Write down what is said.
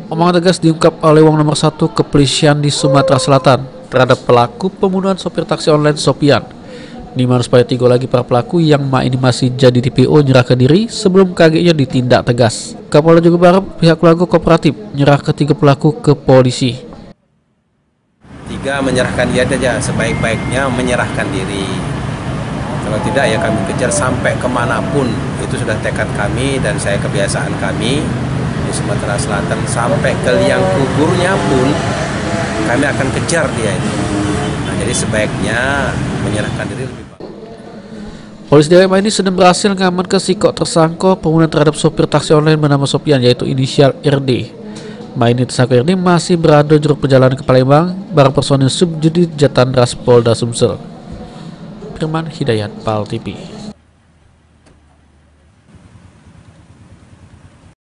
Omongan tegas diungkap oleh Wong nomor 1 kepolisian di Sumatera Selatan terhadap pelaku pembunuhan sopir taksi online Sopian. Di mana supaya 3 lagi para pelaku yang ini masih jadi DPO nyerahkan diri sebelum KG-nya ditindak tegas. Kapolda juga berharap pihak keluarga kooperatif menyerah ketiga pelaku ke polisi. 3 menyerahkan diri aja, sebaik-baiknya menyerahkan diri. Kalau tidak ya kami kejar sampai kemanapun. Itu sudah tekad kami dan saya kebiasaan kami di Sumatera Selatan, sampai ke liang kuburnya pun kami akan kejar dia itu. Nah, jadi sebaiknya menyerahkan diri lebih baik. Polisi DWM ini sedang berhasil mengamankan sikok tersangka pembunuhan terhadap sopir taksi online bernama Sopian, yaitu inisial RD. Ini tersangka RD masih berada juru perjalanan ke Palembang bareng personil Subjudit Jatandras Polda Sumsel. Firman Hidayat, PAL TV.